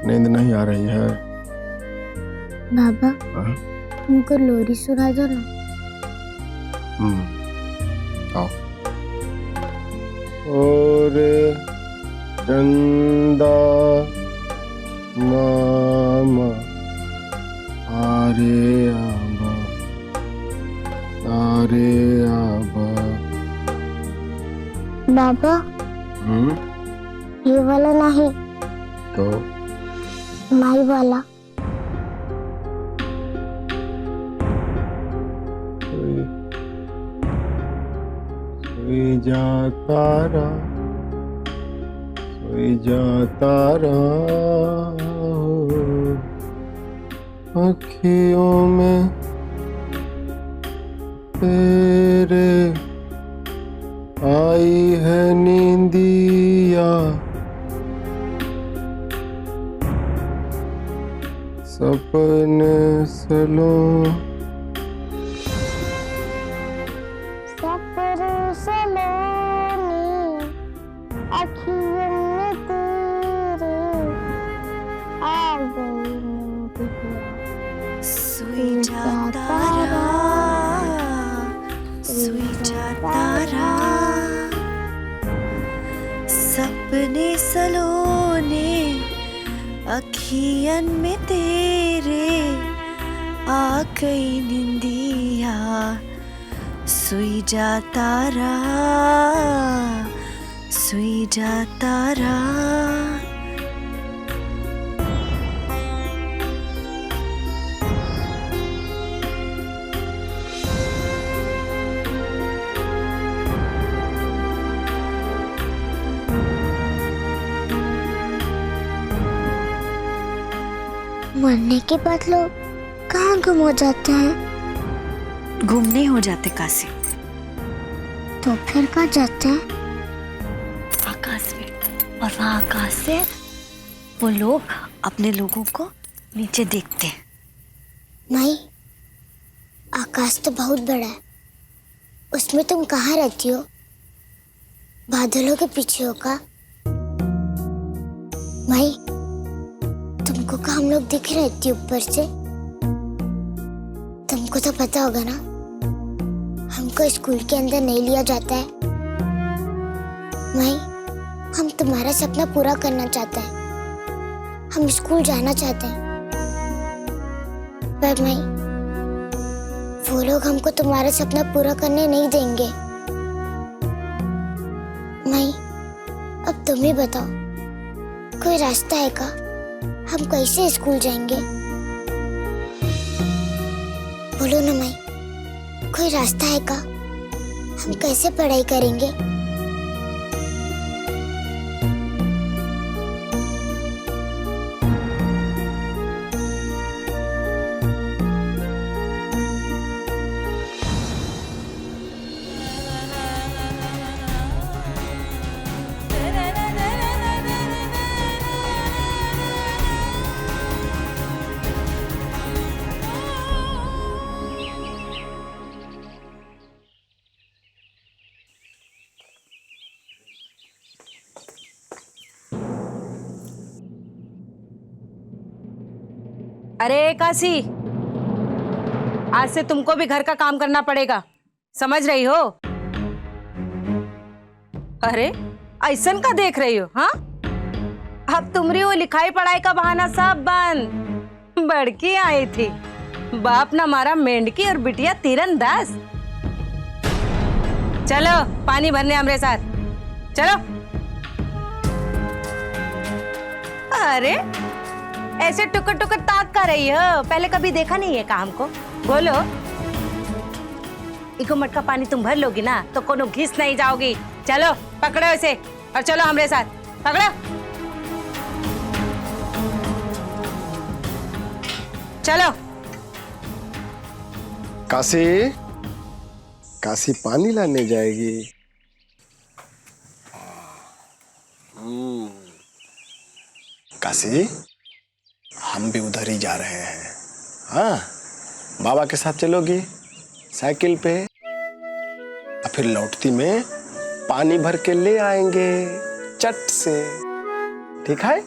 नींद नहीं आ रही है? बाबा, हाँ? तुमको लोरी सुना दो ना। आओ। ओरे चंदा मामा आरे आबा आरे आबा। बाबा, ये वाला नहीं तो माई वाला। सोई जा तारा, सोई जा तारा, अखियों में तेरे आई है नींदिया, सपने सलो सुई जा तारा, सुई जा तारा, सपने सलोने अखियन में तेरे, आ गई निंदिया। सुई जा तारा, सुई जा तारा। मरने के बाद लोग कहाँ गुम हो जाते हैं? गुम नहीं हो जाते काशी, तो फिर कहाँ जाते हैं? आकाश में। और वहाँ आकाश से वो लोग अपने लोगों को नीचे देखते हैं। माई, आकाश तो बहुत बड़ा है, उसमें तुम कहाँ रहती हो? बादलों के पीछे हो का? माई, तुमको का हम लोग दिख रहे थे ऊपर से? तुमको तो पता होगा ना, हमको स्कूल के अंदर नहीं लिया जाता है। माई, हम तुम्हारा सपना पूरा करना चाहते हैं, हम स्कूल जाना चाहते हैं, पर माई, वो लोग हमको तुम्हारा सपना पूरा करने नहीं देंगे। माई, अब तुम ही बताओ, कोई रास्ता है का? हम कैसे स्कूल जाएंगे? बोलो ना माई, कोई रास्ता है का? हम कैसे पढ़ाई करेंगे? अरे काशी, आज से तुमको भी घर का काम करना पड़ेगा, समझ रही हो? अरे ऐसन का देख रही हो? हाँ, अब तुम्हारी वो लिखाई पढ़ाई का बहाना सब बंद। बड़की आई थी, बाप ना मारा मेंढकी और बिटिया तीरंदाज। चलो पानी भरने हमारे साथ चलो। अरे ऐसे टुकर टुकर ताक कर रही हो, पहले कभी देखा नहीं है का हमको? बोलो, इको मटका पानी तुम भर लोगी ना तो कोनो घिस नहीं जाओगी। चलो पकड़ो इसे और चलो हमारे साथ, पकड़ो। चलो। काशी, काशी पानी लाने जाएगी। काशी, हम भी उधर ही जा रहे हैं। हाँ, बाबा के साथ चलोगी साइकिल पे, और फिर लौटती में पानी भर के ले आएंगे चट से, ठीक है?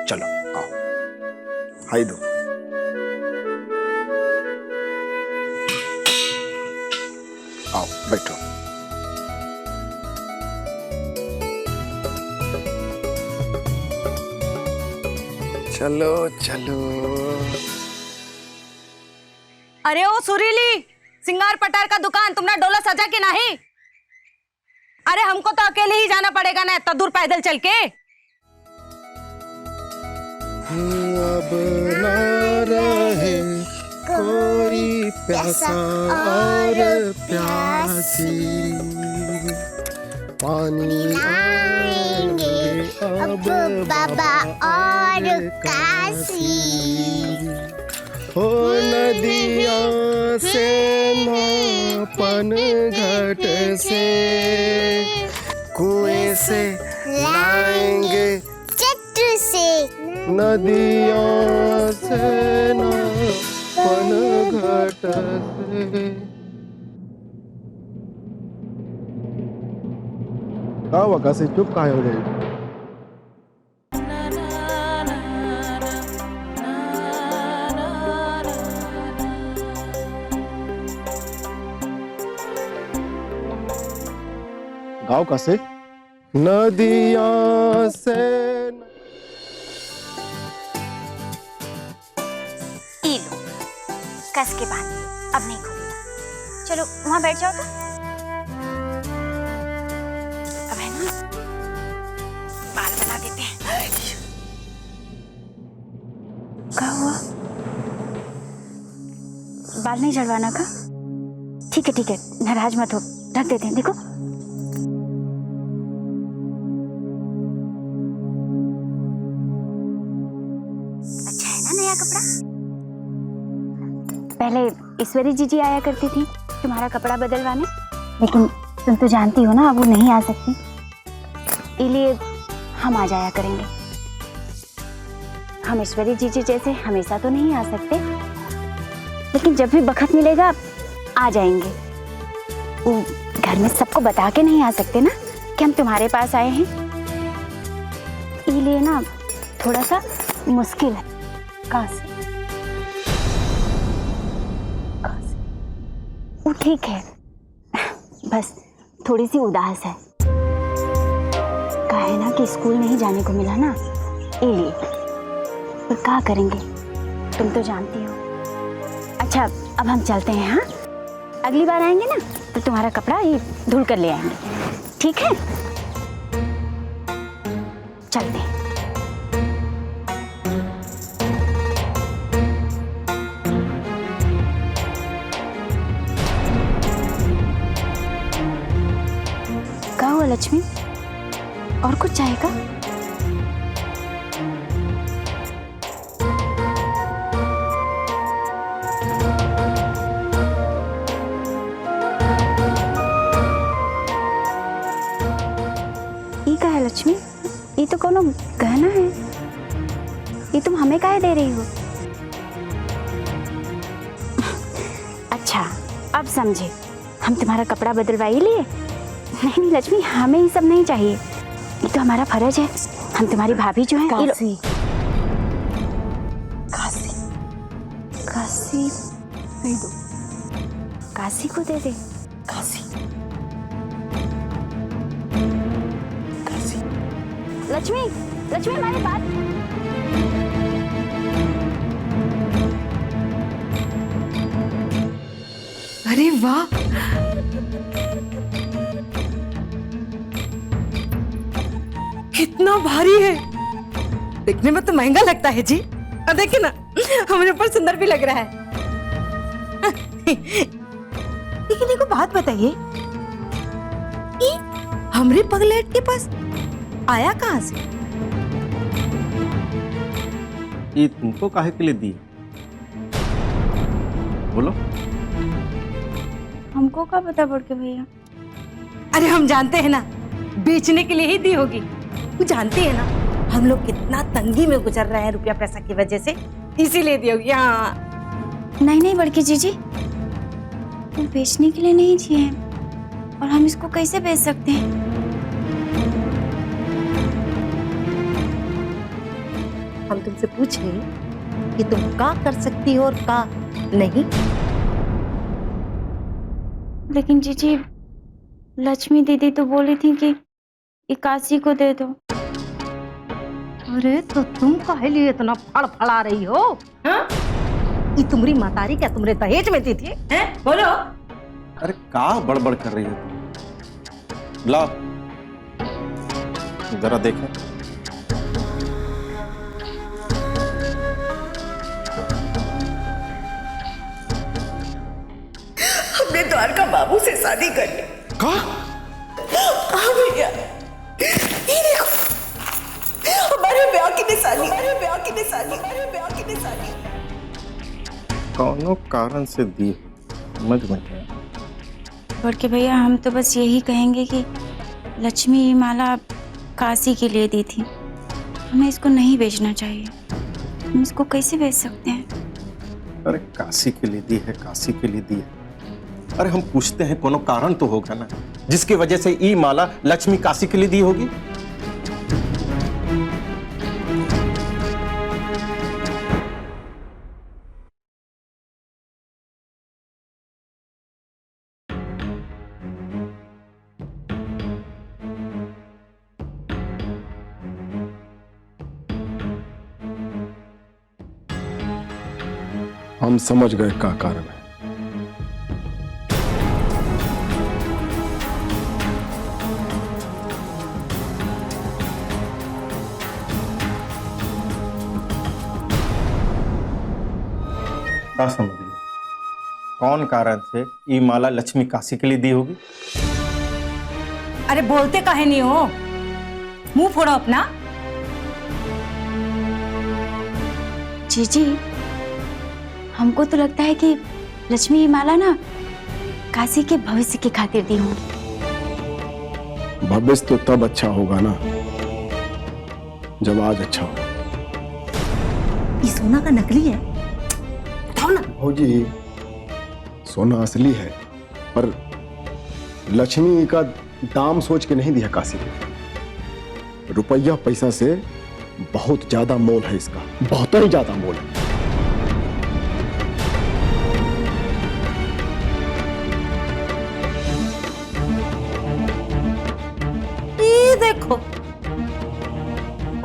चलो आओ, हाई दो। आओ बैठो। चलो चलो। अरे ओ सुरीली, सिंगार पटार का दुकान तुमने डोला सजा के नहीं? अरे हमको तो अकेले ही जाना पड़ेगा ना, इतना दूर पैदल चल के। अब ना रहे कोई प्यासा और प्यासी, पानी आएंगे अब बाबा और काशी। हो नदियों से ना पनघट से, कुएं से लाएंगे चट्टू से, नदियों से ना पनघट से। का वका से चुप काहे हो गई? गाँव का से नदिया से। ई लो, कस के बांध, अब नहीं खुलेगा। चलो वहां बैठ जाओ तो। अब है ना, बाल बना देते हैं। क्या हुआ? बाल नहीं झड़वाना का? ठीक है, नाराज मत हो, रख देते हैं। देखो अच्छा है ना नया कपड़ा? पहले ईश्वरी जीजी आया करती थी तुम्हारा कपड़ा बदलवाने, लेकिन तुम तो जानती हो ना अब वो नहीं आ सकती, इसलिए हम आ जाया करेंगे। हम ईश्वरी जीजी जैसे हमेशा तो नहीं आ सकते, लेकिन जब भी बखत मिलेगा आ जाएंगे। वो घर में सबको बता के नहीं आ सकते ना कि हम तुम्हारे पास आए हैं, इसलिए ना थोड़ा सा मुश्किल है। काशी वो ठीक है, बस थोड़ी सी उदास है। कहे ना कि स्कूल नहीं जाने को मिला ना, इसलिए। पर क्या करेंगे, तुम तो जानती हो। अच्छा अब हम चलते हैं। हाँ, अगली बार आएंगे ना तो तुम्हारा कपड़ा ये धुल कर ले आएंगे, ठीक है? चलते हैं। क्या हुआ लक्ष्मी, और कुछ चाहेगा? ये क्या है लक्ष्मी, ये तो कोनो गहना है, ये तुम हमें काहे दे रही हो? अच्छा अब समझे, हम तुम्हारा कपड़ा बदलवा ही लिए। नहीं लक्ष्मी, हमें ये सब नहीं चाहिए, ये तो हमारा फर्ज है। हम तुम्हारी भाभी जो है। काशी काशी नहीं दो, काशी को दे दे। काशी लक्ष्मी हमारी बात। अरे वाह, कितना भारी है। देखने में तो महंगा लगता है जी। और देखिए ना, हमारे ऊपर सुंदर भी लग रहा है। लेकिन एक बात बताइए, ये हमरे पगलेट के पास आया कहाँ से? ये तुमको काहे के लिए दी? बोलो। हमको क्या पता बढ़ के भैया। अरे हम जानते हैं ना, बेचने के लिए ही दी होगी। वो जानते हैं ना हम लोग कितना तंगी में गुजर रहे हैं रुपया पैसा की वजह से, इसीलिए दी होगी। हाँ नहीं बड़की जीजी, वो बेचने के लिए नहीं दिए हैं, और हम इसको कैसे बेच सकते हैं? हम तुमसे पूछ रहे हैं कि तुम का कर सकती हो और का नहीं। लेकिन जीजी, लक्ष्मी दीदी तो बोली थी कि काशी को दे दो। अरे तो तुम काहे लिए इतना फड़फड़ा रही हो? हाँ? ये तुम्हारी मातारी क्या तुमरे दहेज में दी थी? हैं? बोलो। अरे का बड़बड़ कर रही है? ला जरा देखें। हमने द्वारका बाबू से शादी कर ली। का? हाँ भैया, ये देखो हमारे ब्याह की निशानी, हमारे ब्याह की निशानी, हमारे ब्याह की निशानी। कौनों कारण से दी, समझ में नहीं आया। बड़के भैया, हम तो बस यही कहेंगे कि लक्ष्मी ये माला काशी के लिए दी थी, हमें इसको नहीं बेचना चाहिए। हम इसको कैसे बेच सकते हैं? अरे काशी के लिए दी है, काशी के लिए दी है। अरे हम पूछते हैं, कोनो कारण तो होगा ना जिसकी वजह से ये माला लक्ष्मी काशी के लिए दी होगी। हम समझ गए का कारण है। क्या समझ गए? कौन कारण से ये माला लक्ष्मी काशी के लिए दी होगी? अरे बोलते काहे नहीं हो? मुंह फोड़ो अपना। जीजी, हमको तो लगता है कि लक्ष्मी ये माला ना काशी के भविष्य की खातिर दी होगी। भविष्य तो तब अच्छा होगा ना जब आज अच्छा हो। ये सोना का नकली है, बताओ ना। हो जी, सोना असली है, पर लक्ष्मी का दाम सोच के नहीं दिया काशी को। रुपया पैसा से बहुत ज्यादा मोल है इसका, बहुत ही ज्यादा मोल है। ये देखो,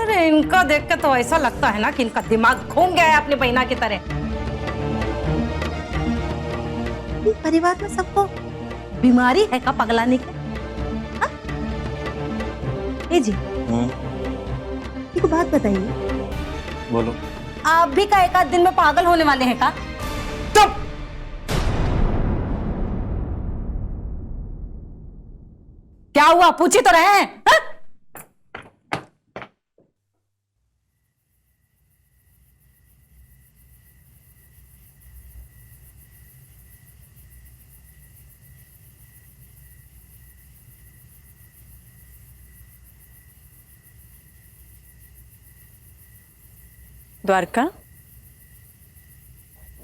अरे इनका देख के तो ऐसा लगता है ना कि इनका दिमाग घूम गया है अपनी बहना की तरह। परिवार में सबको बीमारी है का पगलाने की? हाँ? ए जी, एक बात बताइए, बोलो। आप भी का एक आध दिन में पागल होने वाले हैं का? चुप! क्या हुआ, पूछी तो रहे हैं? हाँ? द्वारका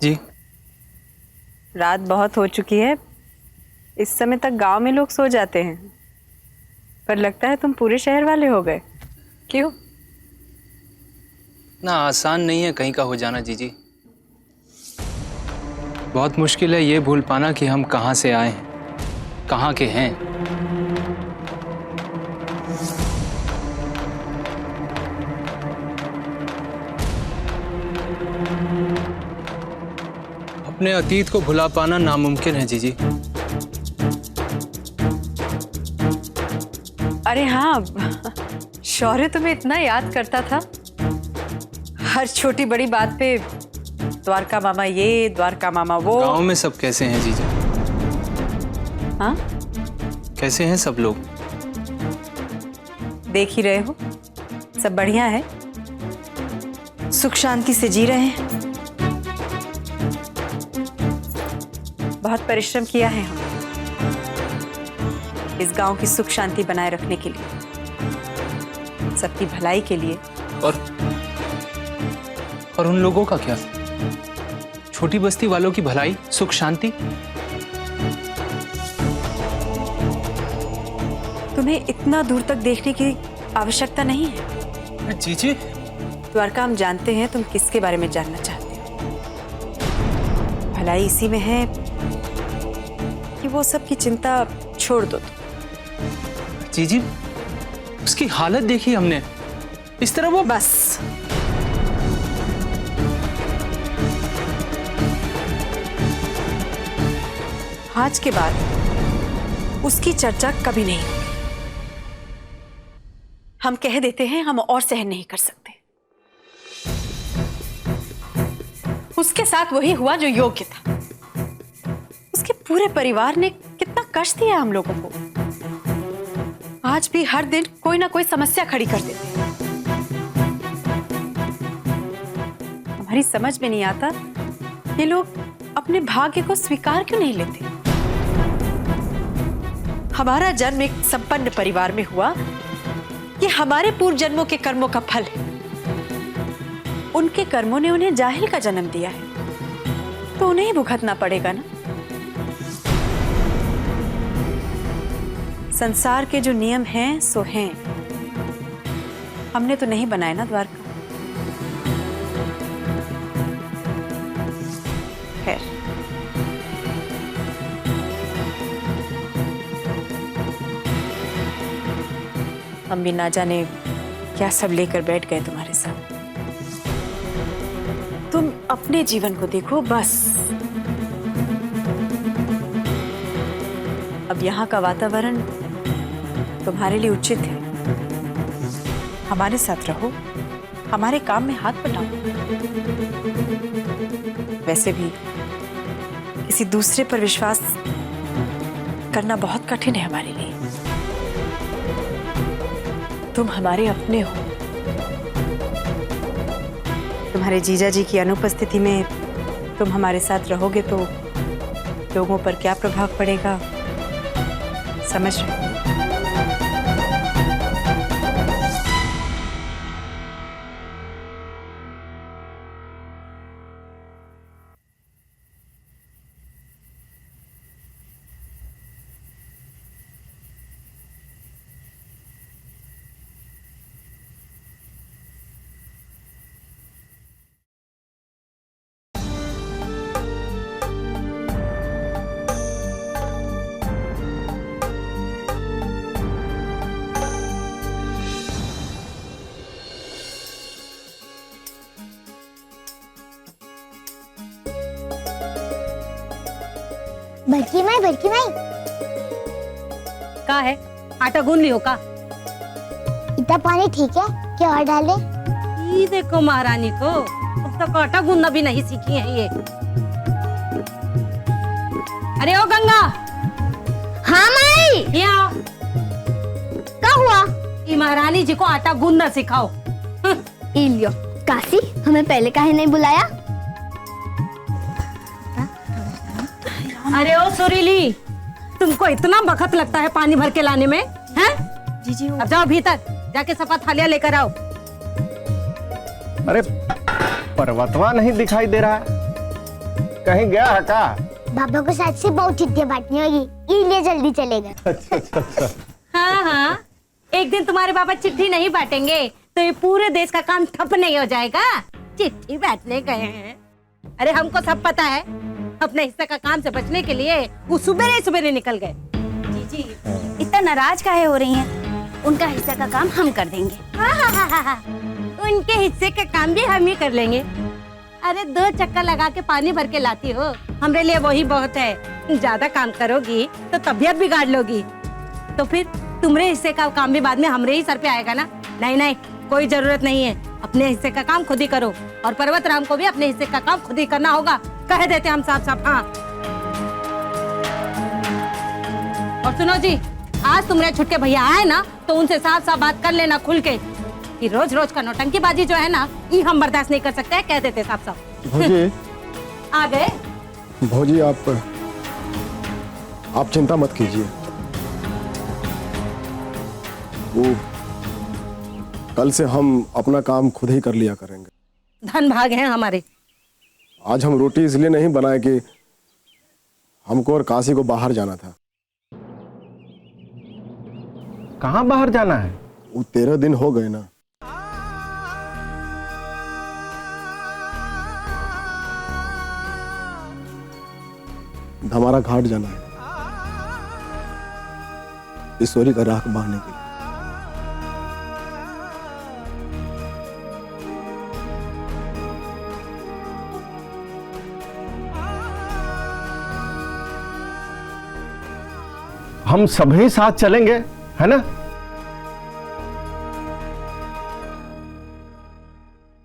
जी, रात बहुत हो चुकी है। इस समय तक गांव में लोग सो जाते हैं, पर लगता है तुम पूरे शहर वाले हो गए। क्यों? ना आसान नहीं है कहीं का हो जाना जीजी। बहुत मुश्किल है ये भूल पाना कि हम कहाँ से आए हैं, कहाँ के हैं। अपने अतीत को भुला पाना नामुमकिन है जीजी। अरे हाँ, शौर्य तुम्हें इतना याद करता था। हर छोटी बड़ी बात पे द्वारका मामा ये, द्वारका मामा वो। गांव में सब कैसे हैं जीजी? हाँ, कैसे हैं सब लोग? देख ही रहे हो, सब बढ़िया है, सुख शांति से जी रहे हैं। बहुत परिश्रम किया है हम इस गांव की सुख शांति बनाए रखने के लिए, सबकी भलाई के लिए। और उन लोगों का क्या? छोटी बस्ती वालों की भलाई, सुख शांति? तुम्हें इतना दूर तक देखने की आवश्यकता नहीं है। जीजी, द्वारका, हम जानते हैं तुम किसके बारे में जानना चाहते हो। भलाई इसी में है कि वो सब की चिंता छोड़ दो तुम। जीजी, उसकी हालत देखी हमने, इस तरह वो बस आज के बाद उसकी चर्चा कभी नहीं होगी। हम कह देते हैं हम और सहन नहीं कर सकते। उसके साथ वही हुआ जो योग्य था। उसके पूरे परिवार ने कितना कष्ट दिया हम लोगों को। आज भी हर दिन कोई ना कोई समस्या खड़ी कर देते हैं। हमारी समझ में नहीं आता ये लोग अपने भाग्य को स्वीकार क्यों नहीं लेते। हमारा जन्म एक संपन्न परिवार में हुआ, ये हमारे पूर्व जन्मों के कर्मों का फल है। उनके कर्मों ने उन्हें जाहिल का जन्म दिया है, तो उन्हें ही भुगतना पड़ेगा ना। संसार के जो नियम हैं सो हैं, हमने तो नहीं बनाए ना द्वारका। खैर, हम भी ना जाने क्या सब लेकर बैठ गए तुम्हारे साथ। तुम अपने जीवन को देखो बस। अब यहाँ का वातावरण तुम्हारे लिए उचित है। हमारे साथ रहो, हमारे काम में हाथ बटाओ। वैसे भी किसी दूसरे पर विश्वास करना बहुत कठिन है हमारे लिए। तुम हमारे अपने हो। तुम्हारे जीजा जी की अनुपस्थिति में तुम हमारे साथ रहोगे तो लोगों पर क्या प्रभाव पड़ेगा समझ रहे हो? बड़की माई का है? आटा गूंद लियो का? इतना पानी ठीक है क्या और डाले? ये देखो महारानी को अब तक आटा गूंदना भी नहीं सीखी है ये। अरे ओ गंगा। हाँ माई। ये आओ। क्या हुआ? ये महारानी जी को आटा गूंदना सिखाओ। इलियो काशी, हमें पहले काहे नहीं बुलाया? अरे ओ सुरीली, तुमको इतना वक्त लगता है पानी भर के लाने में? हैं? जीजी अब जाओ भीतर, जाके सफा थालियां लेकर आओ। अरे पर्वतवा नहीं दिखाई दे रहा है, कहीं गया है का? बाबा को साथ से बहुत चिट्ठियां बांटनी होगी, इसलिए जल्दी चले गए। अच्छा। हाँ हाँ, एक दिन तुम्हारे बाबा चिट्ठी नहीं बांटेंगे तो ये पूरे देश का काम ठप नहीं हो जाएगा। चिट्ठी बांटने गए हैं। अरे हमको सब पता है, अपने हिस्से का काम से बचने के लिए वो सुबेरे निकल गए। जीजी इतना नाराज काहे हो रही हैं? उनका हिस्सा का काम हम कर देंगे। हाँ। उनके हिस्से का काम भी हम ही कर लेंगे। अरे 2 चक्कर लगा के पानी भर के लाती हो, हमरे लिए वही बहुत है। ज्यादा काम करोगी तो तबीयत बिगाड़ लोगी, तो फिर तुम्हारे हिस्से का काम भी बाद में हमरे ही सर पे आएगा ना। नहीं, कोई जरूरत नहीं है। अपने हिस्से का काम खुद ही करो, और पर्वत राम को भी अपने हिस्से का काम खुद ही करना होगा। कह देते हम साफ। हाँ, और सुनो जी, आज तुम्हारे छुटके भैया आए ना तो उनसे साफ बात कर लेना खुल के कि रोज का नौटंकीबाजी जो है ना, ये हम बर्दाश्त नहीं कर सकते हैं। कह देते साफ। भौजी आ गए? भौजी आप चिंता मत कीजिए। वो कल से हम अपना काम खुद ही कर लिया करेंगे। धन भाग हैं हमारे। आज हम रोटी इसलिए नहीं बनाए कि हमको और काशी को बाहर जाना था। कहाँ बाहर जाना है? वो 13 दिन हो गए ना। हमारा घाट जाना है ईश्वरी का राख बांधने के लिए। हम सभी साथ चलेंगे, है ना?